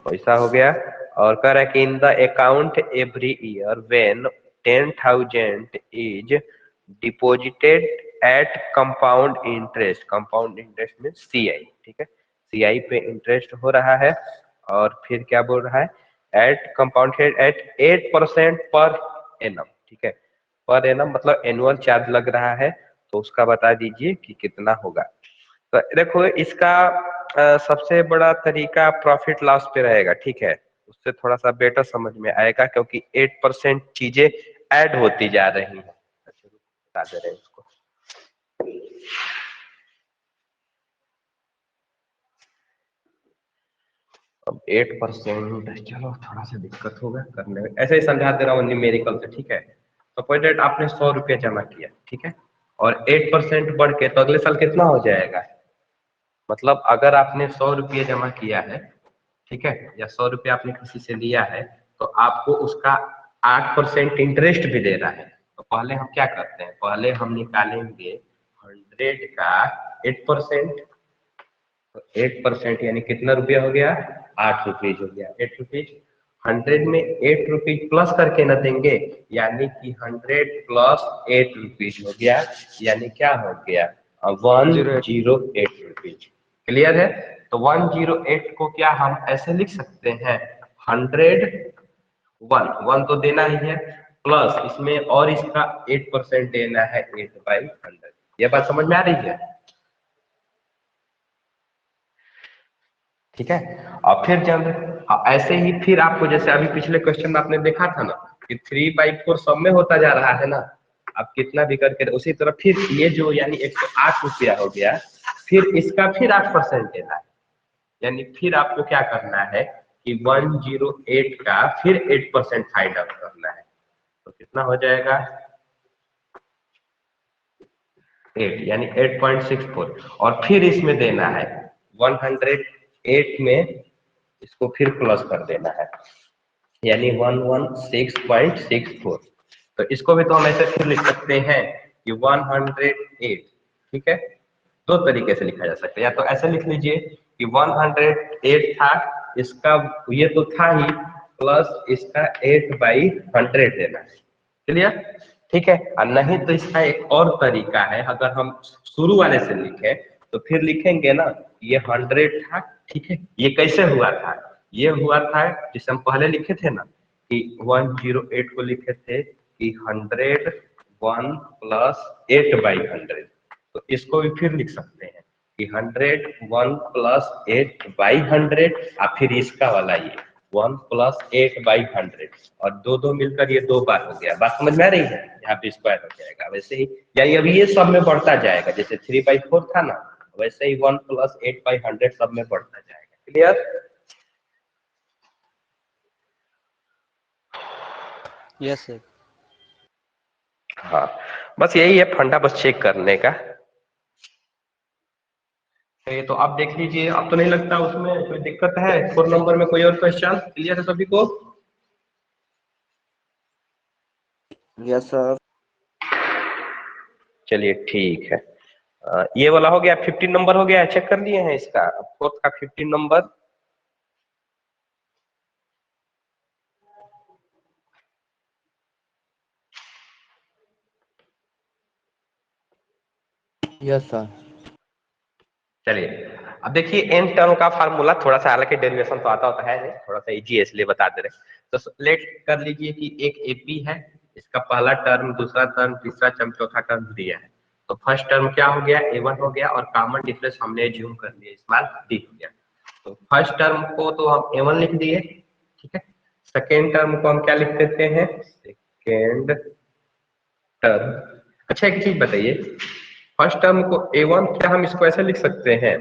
पैसा हो गया। और कह रहा है कि in the account every year when 10,000 is deposited at compound interest. Compound interest में सीआई। ठीक है, सीआई पे इंटरेस्ट हो रहा है। और फिर क्या बोल रहा है, eight compounded eight 8% per annum. ठीक है, पर एनम मतलब एनुअल चार्ज लग रहा है। तो उसका बता दीजिए कि कितना होगा। तो देखो इसका सबसे बड़ा तरीका प्रॉफिट लॉस पे रहेगा। ठीक है, उससे थोड़ा सा बेटर समझ में आएगा, क्योंकि 8% चीजें ऐड होती जा रही हैं। अच्छा, बता दे रहे हैं उसको। अब 8%, चलो थोड़ा सा दिक्कत होगा करने में, ऐसे ही समझा दे रहा हूँ न्यूमेरिकल से। ठीक है, सपोज दैट आपने 100 रुपया जमा किया। ठीक है, और 8% बढ़ के तो अगले साल कितना हो जाएगा। मतलब अगर आपने 100 रुपये जमा किया है, ठीक है, या 100 रुपया आपने किसी से लिया है, तो आपको उसका 8% इंटरेस्ट भी दे रहा है। तो पहले हम क्या करते हैं, पहले हम निकालेंगे 100 का 8%। तो 8% यानी कितना रुपया हो गया, 8 रुपीज हो गया। 8 रुपीज 100 में 8 रुपीज प्लस करके न देंगे, यानी कि 100 प्लस 8 रुपीज हो गया, यानी क्या हो गया 108 रुपीज। क्लियर है। तो 108 को क्या हम ऐसे लिख सकते हैं, 101 तो देना ही है, प्लस इसमें और इसका 8% देना है 8/100। ये बात समझ में आ रही है। ठीक है, और फिर जब ऐसे ही फिर आपको जैसे अभी पिछले क्वेश्चन में आपने देखा था ना कि 3/4 सब में होता जा रहा है ना, आप कितना भी करके उसी तरह फिर ये जो यानी 108 रुपया हो गया, फिर इसका फिर 8% देना है। यानी फिर आपको क्या करना है कि 108 का फिर 8% फाइंड आउट करना है। तो कितना हो जाएगा 8 यानी 8.64, और फिर इसमें देना है 108 में इसको फिर प्लस कर देना है, यानी 116.64। तो इसको भी तो हम ऐसे फिर लिख सकते हैं कि 108। ठीक है, दो तरीके से लिखा जा सकता है, या तो ऐसे लिख लीजिए कि 108 था, इसका ये तो था ही, प्लस इसका 8/100 देना है। क्लियर। ठीक है, और नहीं तो इसका एक और तरीका है, अगर हम शुरू वाले से लिखें तो फिर लिखेंगे ना ये 100 था। ठीक है, ये कैसे हुआ था, ये हुआ था जिसे हम पहले लिखे थे ना कि 108 को लिखे थे कि 101 प्लस 8/100। तो इसको भी फिर लिख सकते हैं कि 101 प्लस 8/100, और फिर इसका वाला ये 1 प्लस 8/100, और दो मिलकर ये 2 बार हो गया। बात समझ में आ रही है। यहाँ पे स्क्वायर हो जाएगा। वैसे ही यानी अभी ये सब में बढ़ता जाएगा, जैसे 3/4 था ना, वैसे ही 1 प्लस 8/100 सब में बढ़ता जाएगा। क्लियर। Yes sir. हाँ, बस यही है फंडा, बस चेक करने का। ये तो आप देख लीजिए, अब तो नहीं लगता उसमें कोई दिक्कत है। 4 नंबर में कोई और क्वेश्चन क्लियर है सभी को। Yes sir. चलिए ठीक है, ये वाला हो गया। 15 नंबर हो गया, चेक कर लिए हैं इसका, 4th का 15 नंबर। Yes sir. चलिए अब देखिए एन टर्म का फार्मूला थोड़ा सा, हालांकि डेरिवेशन तो आता होता है नहीं, थोड़ा सा इजी है इसलिए बता दे रहे। तो लेट कर लीजिए कि एक एपी है, इसका पहला टर्म, दूसरा टर्म, तीसरा टर्म, चौथा टर्म दिया है। तो फर्स्ट टर्म क्या हो गया, A1 हो गया, और कॉमन डिफरेंस हमने ज्यूम कर लिया, स्मॉल d हो गया। तो फर्स्ट टर्म को तो हम A1 लिख दिए, ठीक है। सेकेंड टर्म को हम क्या लिख देते हैं, सेकेंड टर्म। अच्छा एक चीज बताइए, फर्स्ट टर्म को A1, क्या हम इसको ऐसे लिख सकते हैं,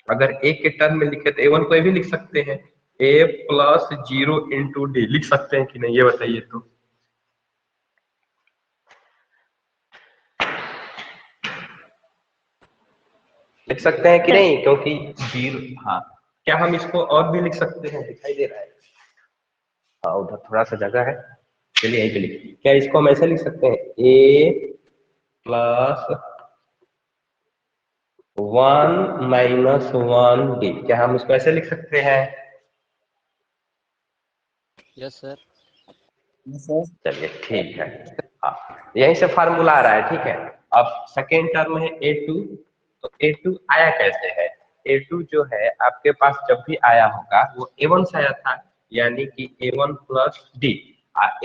अगर ए के टर्म में लिखे तो A1 को ये भी लिख सकते हैं, A प्लस 0 इंटू डी, लिख सकते हैं कि नहीं, ये बताइए तो। लिख सकते हैं कि नहीं, क्योंकि 0, हाँ क्या हम इसको और भी लिख सकते हैं, दिखाई दे रहा है, हाँ उधर थोड़ा सा जगह है, चलिए यहीं पे लिखिए। क्या इसको हम ऐसे लिख सकते हैं, A प्लस 1 माइनस 1 डी, क्या हम इसको ऐसे लिख सकते हैं? Yes sir. चलिए ठीक है, हाँ यहीं से फार्मूला आ रहा है, ठीक है। अब सेकेंड टर्म है A2, तो A2 आया कैसे है, A2 जो है आपके पास जब भी आया होगा वो A1 से आया था, यानी कि A1 प्लस डी,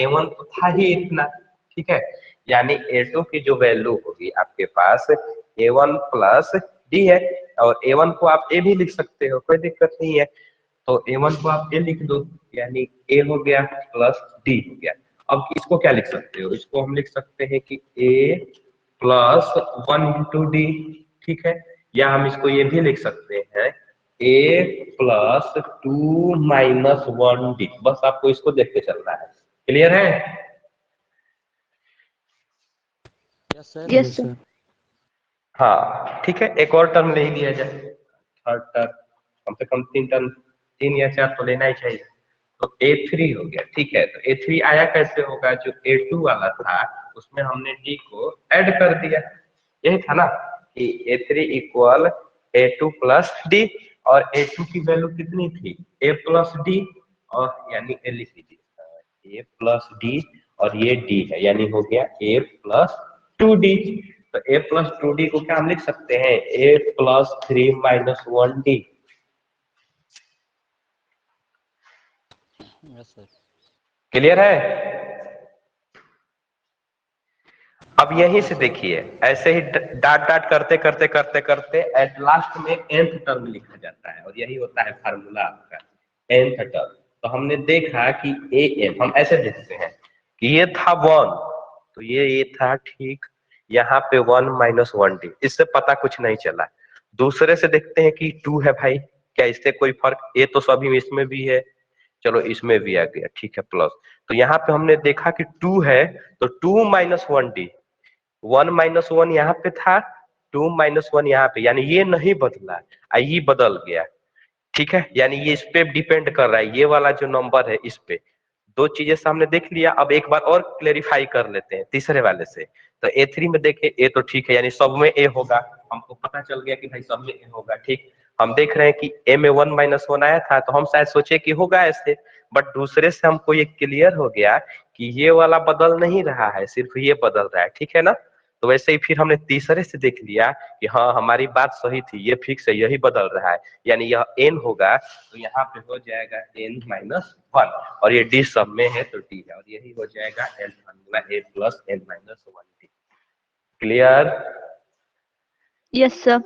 A1 तो था ही इतना, ठीक है। यानी A2 की जो वैल्यू होगी आपके पास A1 प्लस डी है, और A1 को आप A भी लिख सकते हो, कोई दिक्कत नहीं है। तो A1 को आप A लिख दो, यानी A हो गया प्लस D हो गया। अब इसको क्या लिख सकते हो, इसको हम लिख सकते हैं कि A प्लस 1 इंटू डी, ठीक है। या हम इसको ये भी लिख सकते हैं A प्लस 2 माइनस 1 डी, बस आपको इसको देख के चलना है। क्लियर है? Yes sir. Yes sir. हाँ ठीक है, एक और टर्म ले ही लिया जाए, थर्ड टर्म, कम से कम 3 टर्म, 3 या 4 तो लेना ही चाहिए। तो A3 हो गया, ठीक है। तो A3 आया कैसे होगा, जो A2 वाला था उसमें हमने D को ऐड कर दिया, यही था ना कि A3 equal A2 plus D, और A2 की वैल्यू कितनी थी, A प्लस D, और यानी A लिख लीजिए, A प्लस D, और ये D है, यानी हो गया A प्लस 2D। तो A प्लस 2D को क्या हम लिख सकते हैं, A plus 3 minus 1D। Yes sir. Clear है? अब यहीं से देखिए, ऐसे ही डाट डाट करते करते करते करते एट लास्ट में nth टर्म लिखा जाता है, और यही होता है फार्मूला आपका, nth टर्म। तो हमने देखा कि an, हम ऐसे देखते हैं कि ये था 1, तो ये था, ठीक। यहाँ पे 1 माइनस 1D, इससे पता कुछ नहीं चला। दूसरे से देखते हैं कि 2 है भाई, क्या इससे कोई फर्क, ये तो सभी इसमें भी है, चलो इसमें भी आ गया, ठीक है, प्लस। तो यहाँ पे हमने देखा कि 2 है, तो 2 माइनस 1D, 1 माइनस 1 यहाँ पे था, 2 माइनस 1 यहाँ पे, यानी ये नहीं बदला, ये बदल गया, ठीक है। यानी ये इस पे डिपेंड कर रहा है, ये वाला जो नंबर है इस पे। दो चीजें सामने देख लिया, अब एक बार और क्लेरिफाई कर लेते हैं तीसरे वाले से। तो A3 में देखें, A तो ठीक है, यानी सब में A होगा, हमको पता चल गया कि भाई सब में A होगा, ठीक। हम देख रहे हैं कि A में 1 माइनस 1 आया था, तो हम शायद सोचे कि होगा ऐसे, बट दूसरे से हमको ये क्लियर हो गया कि ये वाला बदल नहीं रहा है, सिर्फ ये बदल रहा है, ठीक है ना। तो वैसे ही फिर हमने तीसरे से देख लिया कि हाँ हमारी बात सही थी, ये फिक्स है, यही बदल रहा है, यानी यह n होगा, तो यहाँ पे हो जाएगा n माइनस 1, और ये d सब में है तो d है, और यही हो जाएगा n formula a plus n minus 1d। Clear? Yes sir.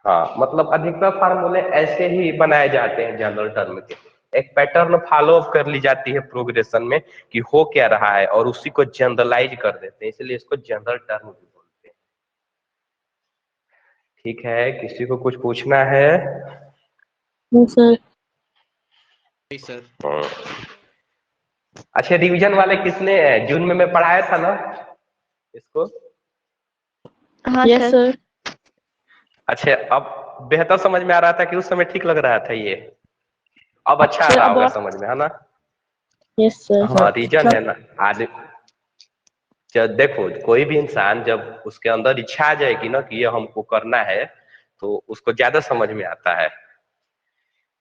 हाँ, मतलब अधिकतर फार्मूले ऐसे ही बनाए जाते हैं जनरल टर्म के, एक पैटर्न फॉलो अप कर ली जाती है प्रोग्रेशन में कि हो क्या रहा है, और उसी को जनरलाइज कर देते हैं, इसलिए इसको जनरल टर्म भी बोलते हैं। ठीक है, किसी को कुछ पूछना है? सर। सर। अच्छा, रिवीजन वाले किसने जून में मैं पढ़ाया था ना इसको? हाँ यस सर। सर। अच्छा, अब बेहतर समझ में आ रहा था कि उस समय ठीक लग रहा था ये? अब अच्छा आ सर, रहा अब होगा आप- समझ में, है ना? Yes sir. हाँ, रीजन है ना, आदि जब देखो कोई भी इंसान जब उसके अंदर इच्छा आ जाएगी ना कि ये हमको करना है, तो उसको ज्यादा समझ में आता है,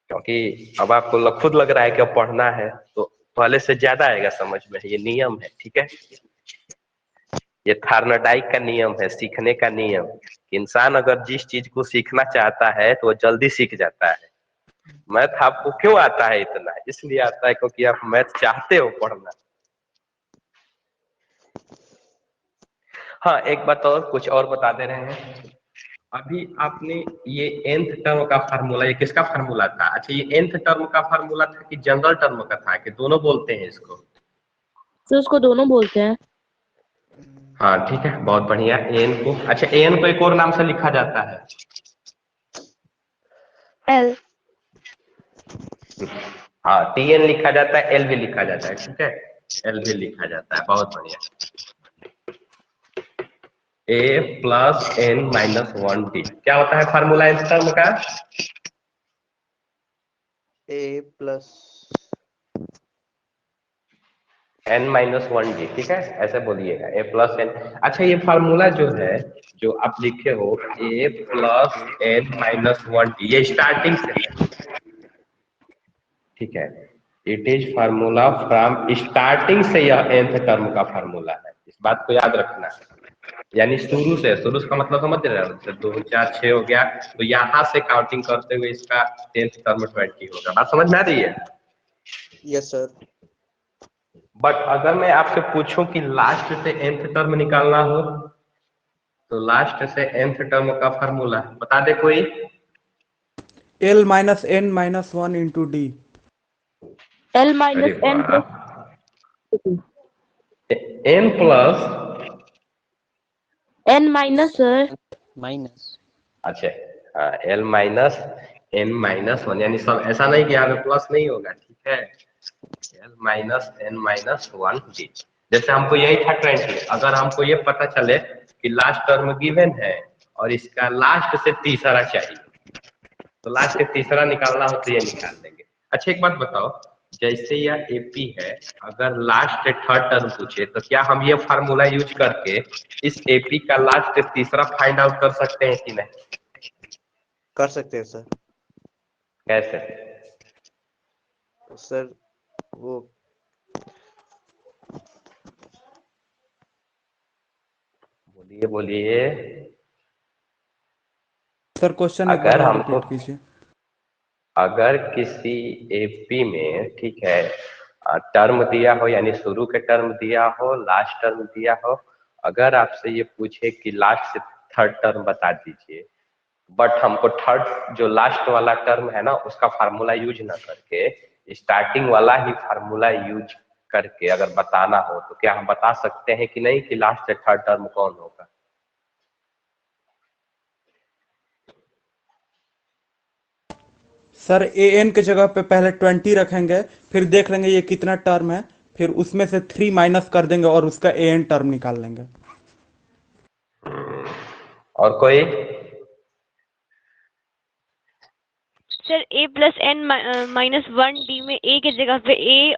क्योंकि अब आपको खुद लग रहा है कि अब पढ़ना है, तो पहले से ज्यादा आएगा समझ में, ये नियम है, ठीक है। ये थार्नडाइक का नियम है, सीखने का नियम। इंसान अगर जिस चीज को सीखना चाहता है तो वो जल्दी सीख जाता है। मैथ आपको क्यों आता है इतना? इसलिए आता है क्योंकि आप मैथ चाहते हो पढ़ना। हाँ, एक बात और, कुछ और बता दे रहे हैं। अभी आपने ये nth टर्म का फार्मूला, ये किसका फार्मूला था? अच्छा, ये nth टर्म का फार्मूला था कि जनरल टर्म का था, कि दोनों बोलते हैं इसको? सर उसको दोनों बोलते हैं। हाँ ठीक है, बहुत बढ़िया। एन को, अच्छा एन को एक और नाम से लिखा जाता है। L. हाँ, टीएन लिखा जाता है, एल भी लिखा जाता है, ठीक है, एल भी लिखा जाता है, बहुत बढ़िया। ए प्लस एन माइनस 1 टी क्या होता है फार्मूला इस टर्म का? A plus n minus 1 D, ठीक है, ऐसे बोलिएगा, ए प्लस एन। अच्छा, ये फार्मूला जो है, जो आप लिखे हो ए प्लस एन माइनस 1 डी, ये स्टार्टिंग से है, ठीक है। It is formula from starting से, यह nth टर्म का फार्मूला है, इस बात को याद रखना है। यानी शुरू से, शुरू का मतलब समझ रहे हो, 2 4 6 हो गया, तो यहाँ से काउंटिंग करते हुए इसका 10th टर्म 20 होगा। बात समझ में आ रही है? yes sir. बट अगर मैं आपसे पूछूं कि लास्ट से nth टर्म निकालना हो, तो लास्ट से nth टर्म का फार्मूला बता दे कोई? L minus n minus 1 into D. L अरे minus n वाह, plus n plus n minus sir. Minus. अच्छा, एल माइनस एन माइनस 1, यानी सब ऐसा नहीं कि यहाँ पे प्लस नहीं होगा, ठीक है। L minus n minus 1 d, जैसे हमको यही था 20। अगर हमको ये पता चले कि लास्ट टर्म गिवन है और इसका लास्ट से तीसरा चाहिए, तो लास्ट से तीसरा निकालना हो तो ये निकाल देंगे। अच्छा, एक बात बताओ, जैसे यह एपी है, अगर लास्ट से थर्ड टर्म पूछे तो क्या हम ये फार्मूला यूज करके इस एपी का लास्ट से तीसरा फाइंड आउट कर सकते हैं कि नहीं? कर सकते हैं सर। कैसे? सर वो बोलिए बोलिए। सर क्वेश्चन एक अगर बार हमको, रिपीट कीजिए। अगर किसी एपी में, ठीक है, टर्म दिया हो, यानी शुरू के टर्म दिया हो, लास्ट टर्म दिया हो, अगर आपसे ये पूछे कि लास्ट से थर्ड टर्म बता दीजिए, बट हमको थर्ड जो लास्ट वाला टर्म है ना, उसका फार्मूला यूज ना करके स्टार्टिंग वाला ही फार्मूला यूज करके अगर बताना हो, तो क्या हम बता सकते हैं कि नहीं कि लास्ट से थर्ड टर्म कौन होगा? सर an के जगह पे पहले 20 रखेंगे, फिर देख लेंगे ये कितना टर्म है, फिर उसमें से 3 माइनस कर देंगे और उसका an टर्म निकाल लेंगे। और कोई? Sir a plus n minus 1 d में a की जगह पे a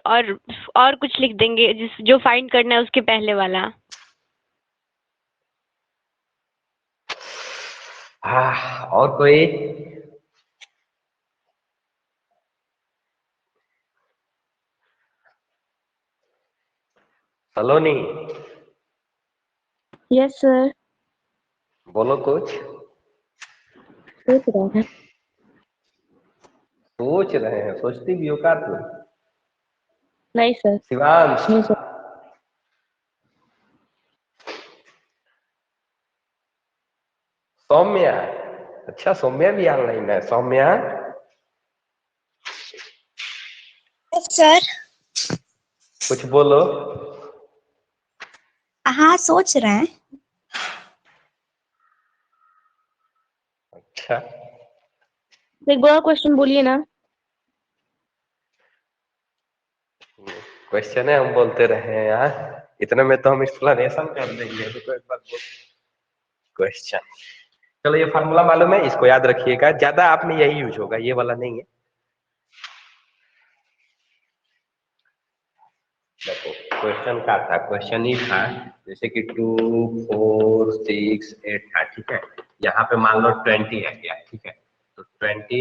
और कुछ लिख देंगे, जो फाइंड करना है उसके पहले वाला। हाँ, और कोई? सलोनी, यस सर। बोलो कुछ। सोच रहा है। सोच रहे हैं? सोचती भी हो का तुम? नहीं सर। शिवांश, नहीं सर। सौम्या, अच्छा सौम्या भी ऑनलाइन है। सौम्या, सर। कुछ बोलो। हाँ, सोच रहे हैं। अच्छा, एक बार क्वेश्चन बोलिए ना। क्वेश्चन है, हम बोलते रहे हैं यार, इतने में तो हम एक्सप्लेनेशन कर देंगे। तो एक बार क्वेश्चन, चलो ये फार्मूला मालूम है, इसको याद रखिएगा, ज्यादा आप में यही यूज होगा, ये वाला नहीं है। देखो क्वेश्चन का था, क्वेश्चन ही था जैसे कि 2 4 6 8 था, ठीक है। यहाँ पे मान लो 20 है क्या, ठीक है। तो 20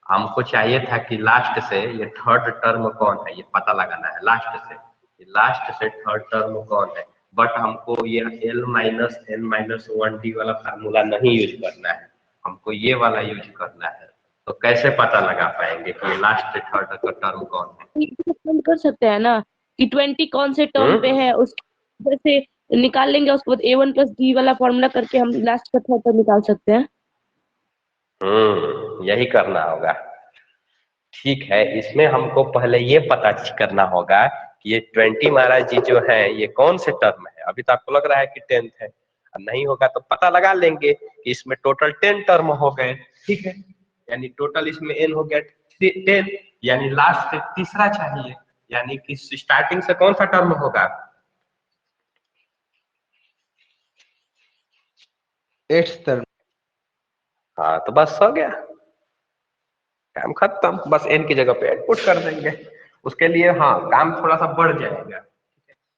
हमको चाहिए था कि लास्ट से ये थर्ड टर्म कौन है, ये पता लगाना है। लास्ट से थर्ड टर्म कौन है, बट हमको ये L minus N minus 1D वाला फार्मूला नहीं यूज करना है, हमको ये वाला यूज करना है। तो कैसे पता लगा पाएंगे कि लास्ट थर्ड का टर्म कौन है? हम कर सकते हैं ना कि 20 कौन से टर्म पे है, उसके से निकाल लेंगे, उसके बाद A1 प्लस D वाला फॉर्मूला करके हम लास्ट का थर्ड टर्म निकाल सकते हैं। यही करना होगा। ठीक है, इसमें हमको पहले ये पता करना होगा कि ये 20 महाराज जी जो है ये कौन से टर्म है। अभी तो आपको लग रहा है कि 10th है, नहीं होगा तो पता लगा लेंगे कि इसमें टोटल 10 टर्म हो गए। ठीक है, यानी टोटल इसमें n हो गया 10, यानी लास्ट तीसरा चाहिए, यानी कि स्टार्टिंग से कौन सा टर्म होगा? 8th term. हाँ तो बस हो गया, काम खत्म। बस n की जगह पे पुट कर देंगे। उसके लिए हाँ काम थोड़ा सा बढ़ जाएगा।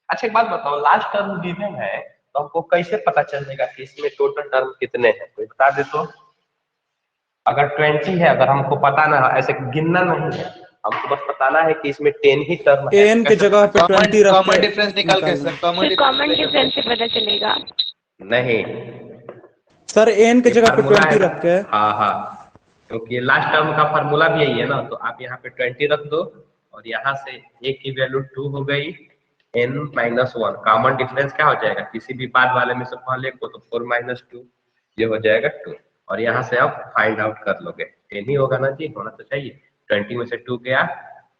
अच्छा एक बात बताओ, लास्ट टर्म गिवन है तो हमको कैसे पता चलेगा कि इसमें टोटल टर्म कितने हैं? कोई बता दे तो। अगर 20 है, अगर हमको पता ना ऐसे गिनना नहीं है, हमको बस बताना है कि इसमें 10 ही टर्म है। एन की जगह पे 20 रख कॉमन के डिफरेंस निकाल के सर, फिर कॉमन डिफरेंस से पता चलेगा। नहीं सर एन की ये जगह पे फार्मूला 20 है। रख के। हाँ क्योंकि लास्ट टर्म का फार्मूला भी यही है ना, तो आप यहाँ पे 20 रख दो और यहाँ से a की वैल्यू 2 हो गई, n माइनस 1 कॉमन डिफरेंस क्या हो जाएगा? किसी भी बाद वाले में से पहले को तो 4 माइनस 2 ये हो जाएगा 2, और यहाँ से आप फाइंड आउट कर लोगे। 10 ही होगा ना जी, होना तो चाहिए। 20 में से 2 गया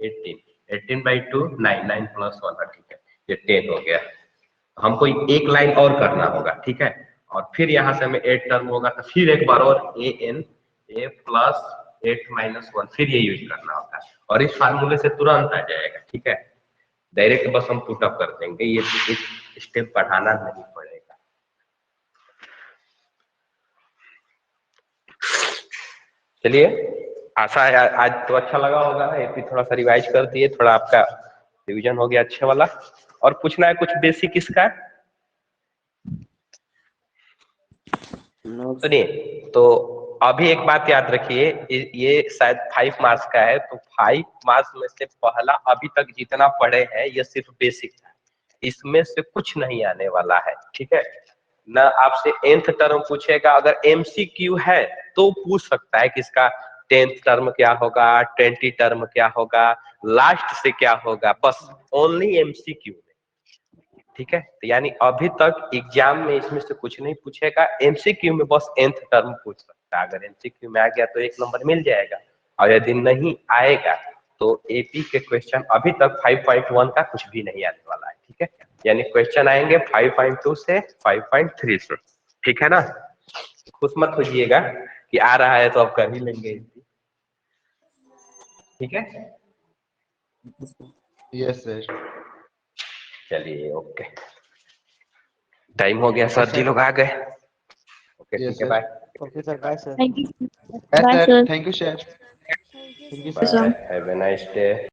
18 बाई 2 9 प्लस 1, ठीक है ये 10 हो गया। हमको एक लाइन और करना होगा, ठीक है, और फिर यहाँ से हमें 8 टर्म होगा तो फिर एक बार और a प्लस 8 माइनस 1 फिर ये यूज करना होगा, और इस फार्मूले से तुरंत आ जाएगा। ठीक है, डायरेक्ट बस हम पुट अप कर देंगे, ये स्टेप पढ़ाना नहीं पड़ेगा। चलिए, आशा है आज तो अच्छा लगा होगा। एपी थोड़ा सा रिवाइज कर दिए, थोड़ा आपका रिवीजन हो गया अच्छे वाला। और पूछना है कुछ बेसिक इसका? सुनिए, तो अभी एक बात याद रखिए, ये शायद 5 मार्क्स का है, तो 5 मार्क्स में से पहला अभी तक जितना पढ़े हैं ये सिर्फ बेसिक है, इसमें से कुछ नहीं आने वाला है। ठीक है ना, आपसे nth टर्म पूछेगा, अगर MCQ है तो पूछ सकता है कि इसका 10th टर्म क्या होगा, 20 टर्म क्या होगा, लास्ट से क्या होगा, बस ओनली MCQ। ठीक है, तो यानी अभी तक एग्जाम में इसमें से कुछ नहीं पूछेगा, MCQ में बस nth टर्म पूछ सकता है। अगर MCQ में आ गया तो 1 नंबर मिल जाएगा, और यदि नहीं आएगा तो एपी के क्वेश्चन अभी तक 5.1 का कुछ भी नहीं आने वाला है। ठीक है, यानी क्वेश्चन आएंगे 5.2 से 5.3 से। ठीक है ना, खुश मत होइएगा कि आ रहा है तो अब कर ही लेंगे। ठीक है, यस सर। चलिए ओके, टाइम हो गया, सर जी लोग आ गए। ओके ठीक है, bye. Okay sir, bye sir. Thank you. Yes, bye sir. Sir. Thank you, sir. Bye. Have a nice day.